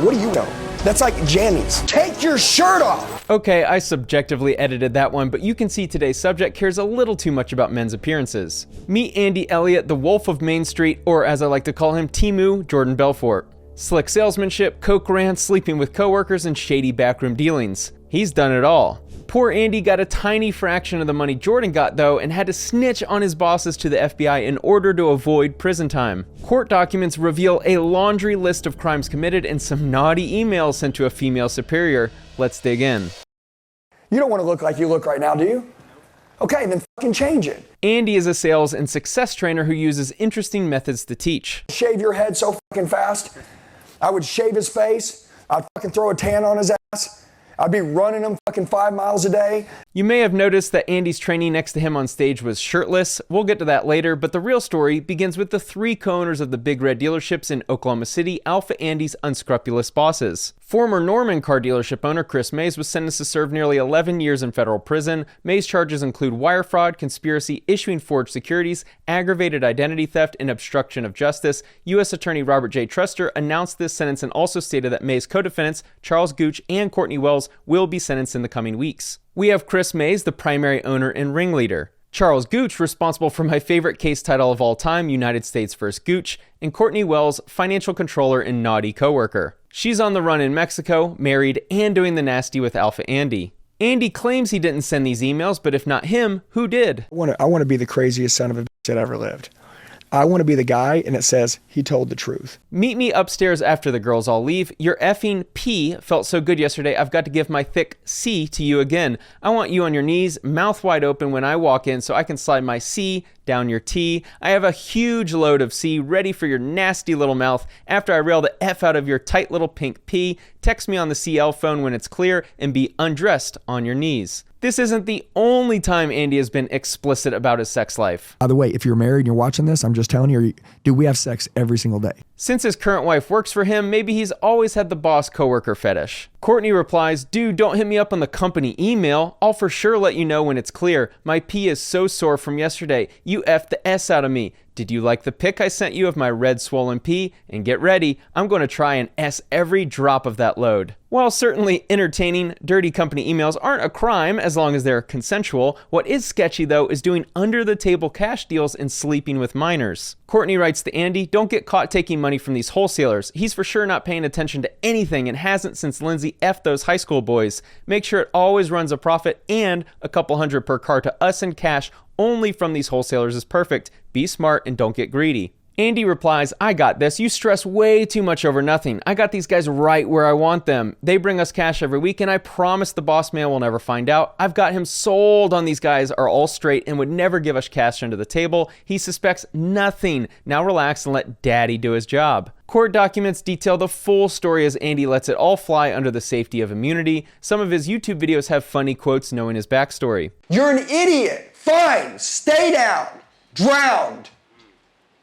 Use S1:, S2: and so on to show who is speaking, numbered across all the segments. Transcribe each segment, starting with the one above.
S1: What do you know? That's like jammies. Take your shirt off.
S2: Okay, I subjectively edited that one, but you can see today's subject cares a little too much about men's appearances. Meet Andy Elliott, the Wolf of Main Street, or as I like to call him, Timu Jordan Belfort. Slick salesmanship, coke rants, sleeping with coworkers, and shady backroom dealings. He's done it all. Poor Andy got a tiny fraction of the money Jordan got though, and had to snitch on his bosses to the FBI in order to avoid prison time. Court documents reveal a laundry list of crimes committed and some naughty emails sent to a female superior. Let's dig in.
S1: You don't want to look like you look right now, do you? Okay, then fucking change it.
S2: Andy is a sales and success trainer who uses interesting methods to teach.
S1: Shave your head so fucking fast. I would shave his face. I'd fucking throw a tan on his ass. I'd be running him fucking 5 miles a day.
S2: You may have noticed that Andy's trainee next to him on stage was shirtless. We'll get to that later, but the real story begins with the 3 co-owners of the Big Red dealerships in Oklahoma City, Alpha Andy's unscrupulous bosses. Former Norman car dealership owner Chris Mays was sentenced to serve nearly 11 years in federal prison. Mays' charges include wire fraud, conspiracy, issuing forged securities, aggravated identity theft, and obstruction of justice. U.S. Attorney Robert J. Truster announced this sentence and also stated that Mays' co-defendants, Charles Gooch and Courtney Wells, will be sentenced in the coming weeks. We have Chris Mays, the primary owner and ringleader. Charles Gooch, responsible for my favorite case title of all time, United States vs. Gooch, and Courtney Wells, financial controller and naughty coworker. She's on the run in Mexico, married, and doing the nasty with Alpha Andy. Andy claims he didn't send these emails, but if not him, who did?
S1: I want to be the craziest son of a bitch that ever lived. I want to be the guy, and it says he told the truth.
S2: Meet me upstairs after the girls all leave. Your effing P felt so good yesterday, I've got to give my thick C to you again. I want you on your knees, mouth wide open when I walk in so I can slide my C down your T. I have a huge load of C ready for your nasty little mouth after I rail the F out of your tight little pink P. Text me on the CL phone when it's clear and be undressed on your knees. This isn't the only time Andy has been explicit about his sex life.
S1: By the way, if you're married and you're watching this, I'm just telling you, dude, we have sex every single day.
S2: Since his current wife works for him, maybe he's always had the boss coworker fetish. Courtney replies, dude, don't hit me up on the company email. I'll for sure let you know when it's clear. My pee is so sore from yesterday. You effed the S out of me. Did you like the pic I sent you of my red swollen pee? And get ready, I'm going to try and S every drop of that load. While certainly entertaining, dirty company emails aren't a crime as long as they're consensual. What is sketchy though is doing under-the-table cash deals and sleeping with minors. Courtney writes to Andy, don't get caught taking money from these wholesalers. He's for sure not paying attention to anything and hasn't since Lindsay effed those high school boys. Make sure it always runs a profit and a couple hundred per car to us in cash only from these wholesalers is perfect. Be smart and don't get greedy. Andy replies, I got this. You stress way too much over nothing. I got these guys right where I want them. They bring us cash every week and I promise the boss man will never find out. I've got him sold on these guys are all straight and would never give us cash under the table. He suspects nothing. Now relax and let daddy do his job. Court documents detail the full story as Andy lets it all fly under the safety of immunity. Some of his YouTube videos have funny quotes knowing his backstory.
S1: You're an idiot. Fine. Stay down. Drowned.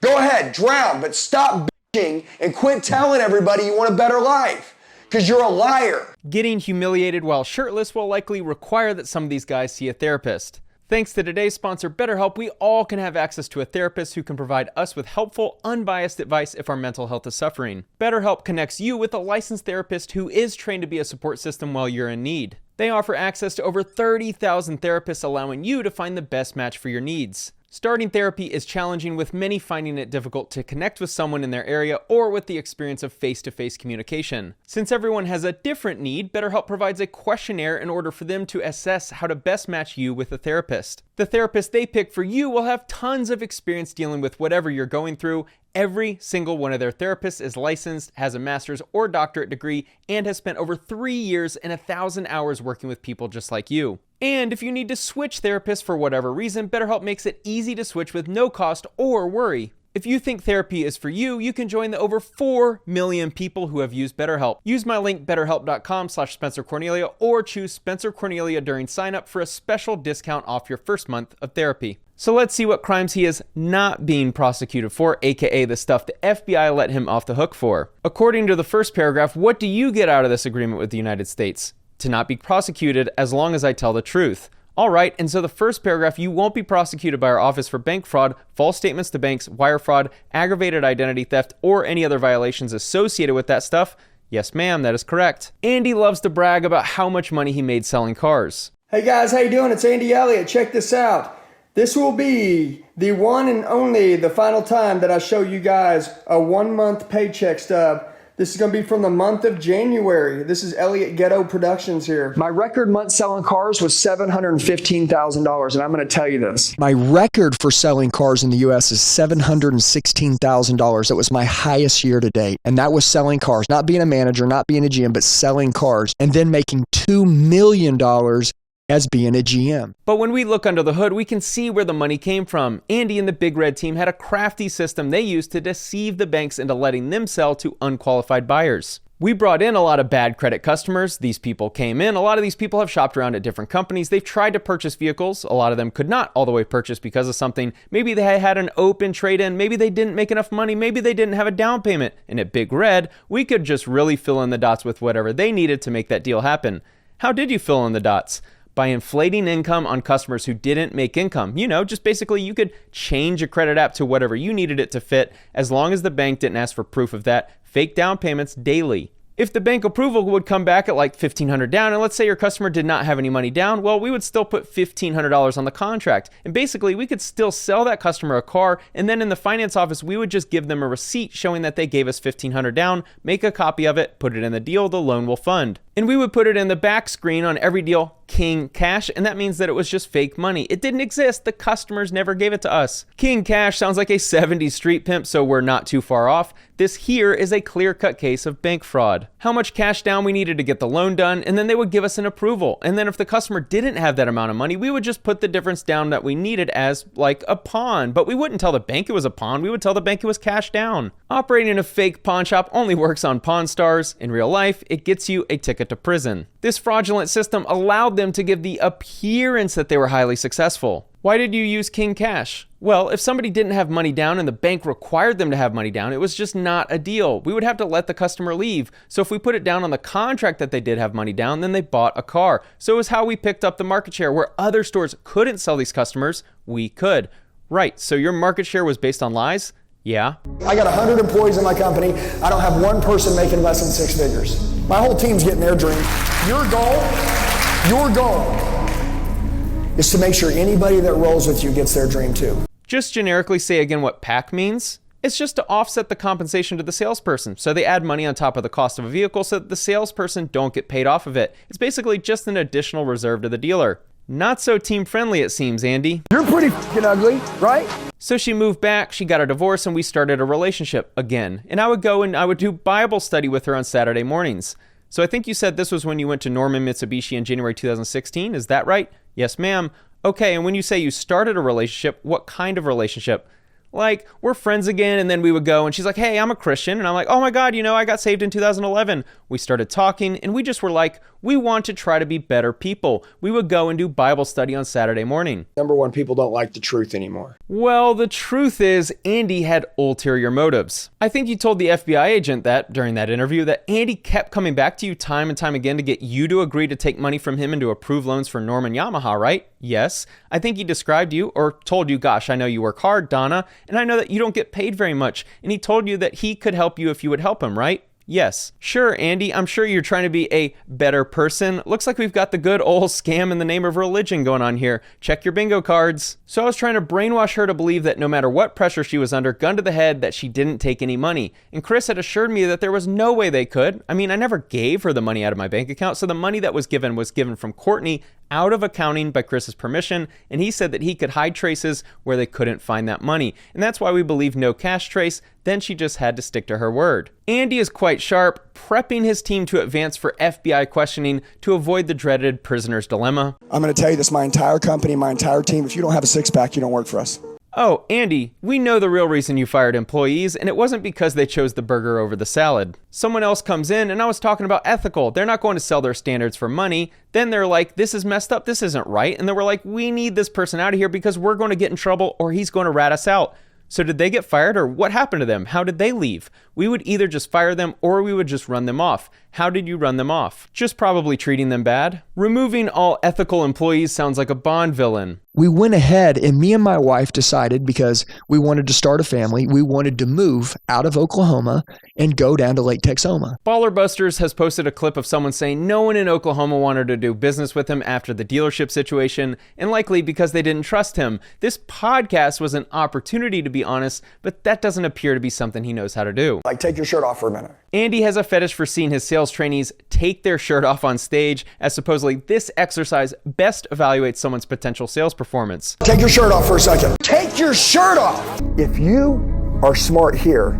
S1: Go ahead, drown, but stop bitching and quit telling everybody you want a better life, because you're a liar.
S2: Getting humiliated while shirtless will likely require that some of these guys see a therapist. Thanks to today's sponsor, BetterHelp, we all can have access to a therapist who can provide us with helpful, unbiased advice if our mental health is suffering. BetterHelp connects you with a licensed therapist who is trained to be a support system while you're in need. They offer access to over 30,000 therapists, allowing you to find the best match for your needs. Starting therapy is challenging, with many finding it difficult to connect with someone in their area or with the experience of face-to-face communication. Since everyone has a different need, BetterHelp provides a questionnaire in order for them to assess how to best match you with a therapist. The therapist they pick for you will have tons of experience dealing with whatever you're going through. Every single one of their therapists is licensed, has a master's or doctorate degree, and has spent over 3 years and 1,000 hours working with people just like you. And if you need to switch therapists for whatever reason, BetterHelp makes it easy to switch with no cost or worry. If you think therapy is for you, you can join the over 4 million people who have used BetterHelp. Use my link betterhelp.com/Spencer Cornelia or choose Spencer Cornelia during sign up for a special discount off your first month of therapy. So let's see what crimes he is not being prosecuted for, aka the stuff the FBI let him off the hook for. According to the first paragraph, what do you get out of this agreement with the United States? To not be prosecuted as long as I tell the truth. All right, and so the first paragraph, you won't be prosecuted by our office for bank fraud, false statements to banks, wire fraud, aggravated identity theft, or any other violations associated with that stuff. Yes, ma'am, that is correct. Andy loves to brag about how much money he made selling cars.
S1: Hey guys, how you doing? It's Andy Elliott. Check this out. This will be the one and only, the final time that I show you guys a 1-month paycheck stub. This is going to be from the month of January. This is Elliott Ghetto Productions here. My record month selling cars was $715,000, and I'm going to tell you this. My record for selling cars in the U.S. is $716,000. That was my highest year to date, and that was selling cars, not being a manager, not being a GM, but selling cars, and then making $2 million as being a GM.
S2: But when we look under the hood, we can see where the money came from. Andy and the Big Red team had a crafty system they used to deceive the banks into letting them sell to unqualified buyers. We brought in a lot of bad credit customers. These people came in. A lot of these people have shopped around at different companies. They've tried to purchase vehicles. A lot of them could not all the way purchase because of something. Maybe they had an open trade-in. Maybe they didn't make enough money. Maybe they didn't have a down payment. And at Big Red, we could just really fill in the dots with whatever they needed to make that deal happen. How did you fill in the dots? By inflating income on customers who didn't make income. Just basically you could change a credit app to whatever you needed it to fit as long as the bank didn't ask for proof of that. Fake down payments daily. If the bank approval would come back at like $1,500 down, and let's say your customer did not have any money down, well, we would still put $1,500 on the contract. And basically, we could still sell that customer a car, and then in the finance office, we would just give them a receipt showing that they gave us $1,500 down, make a copy of it, put it in the deal, the loan will fund. And we would put it in the back screen on every deal, King Cash, and that means that it was just fake money. It didn't exist. The customers never gave it to us. King Cash sounds like a 70s street pimp, so we're not too far off. This here is a clear-cut case of bank fraud. How much cash down we needed to get the loan done, and then they would give us an approval. And then if the customer didn't have that amount of money, we would just put the difference down that we needed as like a pawn. But we wouldn't tell the bank it was a pawn. We would tell the bank it was cash down. Operating a fake pawn shop only works on Pawn Stars. In real life, it gets you a ticket to prison. This fraudulent system allowed them to give the appearance that they were highly successful. Why did you use King Cash? Well, if somebody didn't have money down and the bank required them to have money down, it was just not a deal. We would have to let the customer leave. So if we put it down on the contract that they did have money down, then they bought a car. So it was how we picked up the market share. Where other stores couldn't sell these customers, we could. Right, so your market share was based on lies? Yeah.
S1: I got 100 employees in my company. I don't have one person making less than 6 figures. My whole team's getting their dream. Your goal is to make sure anybody that rolls with you gets their dream too.
S2: Just generically say again what PAC means. It's just to offset the compensation to the salesperson. So they add money on top of the cost of a vehicle so that the salesperson don't get paid off of it. It's basically just an additional reserve to the dealer. Not so team friendly it seems, Andy.
S1: You're pretty f***ing ugly, right?
S2: So she moved back, she got a divorce, and we started a relationship again. And I would go and I would do Bible study with her on Saturday mornings. So I think you said this was when you went to Norman Mitsubishi in January 2016. Is that right? Yes, ma'am. Okay, and when you say you started a relationship, what kind of relationship? Like, we're friends again, and then we would go, and she's like, hey, I'm a Christian. And I'm like, oh my God, I got saved in 2011. We started talking, and we just were like, we want to try to be better people. We would go and do Bible study on Saturday morning.
S1: Number one, people don't like the truth anymore.
S2: Well, the truth is, Andy had ulterior motives. I think you told the FBI agent that, during that interview, that Andy kept coming back to you time and time again to get you to agree to take money from him and to approve loans for Norman Yamaha, right? Yes. I think he described you, or told you, gosh, I know you work hard, Donna, and I know that you don't get paid very much. And he told you that he could help you if you would help him, right? Yes. Sure, Andy, I'm sure you're trying to be a better person. Looks like we've got the good old scam in the name of religion going on here. Check your bingo cards. So I was trying to brainwash her to believe that no matter what pressure she was under, gun to the head, that she didn't take any money. And Chris had assured me that there was no way they could. I mean, I never gave her the money out of my bank account, so the money that was given from Courtney out of accounting by Chris's permission, and he said that he could hide traces where they couldn't find that money. And that's why we believe no cash trace. Then she just had to stick to her word. Andy is quite sharp, prepping his team to advance for FBI questioning to avoid the dreaded prisoner's dilemma.
S1: I'm going to tell you this, my entire company, my entire team, if you don't have a six-pack, you don't work for us.
S2: Oh, Andy, we know the real reason you fired employees, and it wasn't because they chose the burger over the salad. Someone else comes in, and I was talking about ethical. They're not going to sell their standards for money. Then they're like, this is messed up, this isn't right. And then we're like, we need this person out of here because we're going to get in trouble or he's going to rat us out. So did they get fired, or what happened to them? How did they leave? We would either just fire them or we would just run them off. How did you run them off? Just probably treating them bad? Removing all ethical employees sounds like a Bond villain.
S1: we went ahead and me and my wife decided, because we wanted to start a family, we wanted to move out of Oklahoma and go down to Lake Texoma.
S2: Baller Busters has posted a clip of someone saying no one in Oklahoma wanted to do business with him after the dealership situation, and likely because they didn't trust him. This podcast was an opportunity, to be honest, but that doesn't appear to be something he knows how to do.
S1: Like, take your shirt off for a minute.
S2: Andy has a fetish for seeing his sales trainees take their shirt off on stage, as supposedly this exercise best evaluates someone's potential sales performance.
S1: Take your shirt off for a second. Take your shirt off! If you are smart here,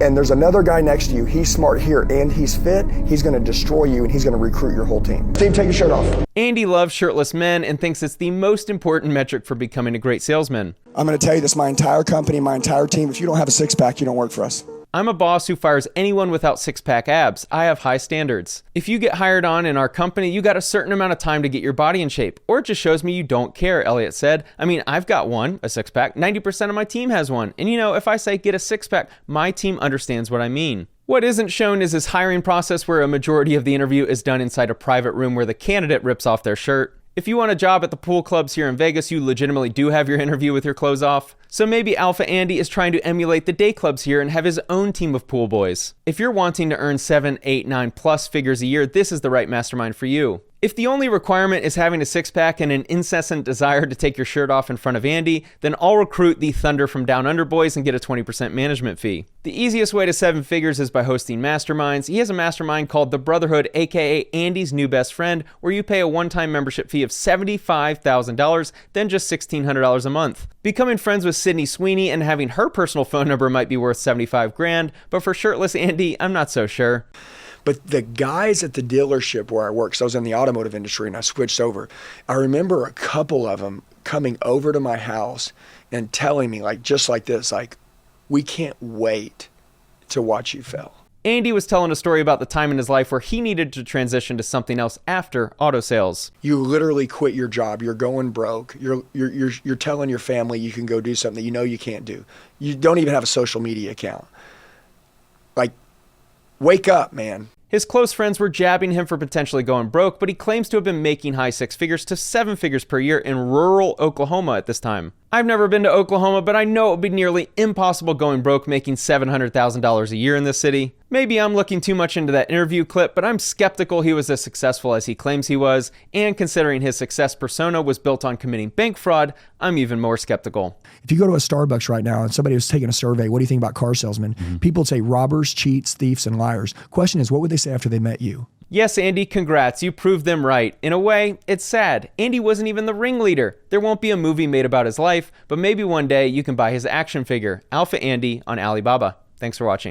S1: and there's another guy next to you, he's smart here and he's fit, he's gonna destroy you and he's gonna recruit your whole team. Steve, take your shirt off.
S2: Andy loves shirtless men and thinks it's the most important metric for becoming a great salesman.
S1: I'm gonna tell you this, my entire company, my entire team, if you don't have a six-pack, you don't work for us.
S2: I'm a boss who fires anyone without six-pack abs. I have high standards. If you get hired on in our company, you got a certain amount of time to get your body in shape. Or it just shows me you don't care, Elliot said. I mean, I've got one, a six-pack. 90% of my team has one. And you know, if I say get a six-pack, my team understands what I mean. What isn't shown is his hiring process, where a majority of the interview is done inside a private room where the candidate rips off their shirt. If you want a job at the pool clubs here in Vegas, you legitimately do have your interview with your clothes off. So maybe Alpha Andy is trying to emulate the day clubs here and have his own team of pool boys. If you're wanting to earn 7, 8, 9 plus figures a year, this is the right mastermind for you. If the only requirement is having a six-pack and an incessant desire to take your shirt off in front of Andy, then I'll recruit the Thunder from Down Under boys and get a 20% management fee. The easiest way to 7 figures is by hosting masterminds. He has a mastermind called The Brotherhood, aka Andy's new best friend, where you pay a one-time membership fee of $75,000, then just $1,600 a month. Becoming friends with Sydney Sweeney and having her personal phone number might be worth $75 grand, but for shirtless Andy, I'm not so sure.
S1: But the guys at the dealership where I worked, so I was in the automotive industry and I switched over, I remember a couple of them coming over to my house and telling me, like, just like this, like, we can't wait to watch you fail.
S2: Andy was telling a story about the time in his life where he needed to transition to something else after auto sales.
S1: You literally quit your job. You're going broke. You're telling your family you can go do something that you know you can't do. You don't even have a social media account. Like, wake up, man.
S2: His close friends were jabbing him for potentially going broke, but he claims to have been making high 6 figures to 7 figures per year in rural Oklahoma at this time. I've never been to Oklahoma, but I know it would be nearly impossible going broke making $700,000 a year in this city. Maybe I'm looking too much into that interview clip, but I'm skeptical he was as successful as he claims he was, and considering his success persona was built on committing bank fraud, I'm even more skeptical.
S1: If you go to a Starbucks right now and somebody was taking a survey, what do you think about car salesmen? People would say robbers, cheats, thieves, and liars. Question is, what would they say after they met you?
S2: Yes, Andy, congrats. You proved them right. In a way, it's sad. Andy wasn't even the ringleader. There won't be a movie made about his life, but maybe one day you can buy his action figure, Alpha Andy, on Alibaba. Thanks for watching.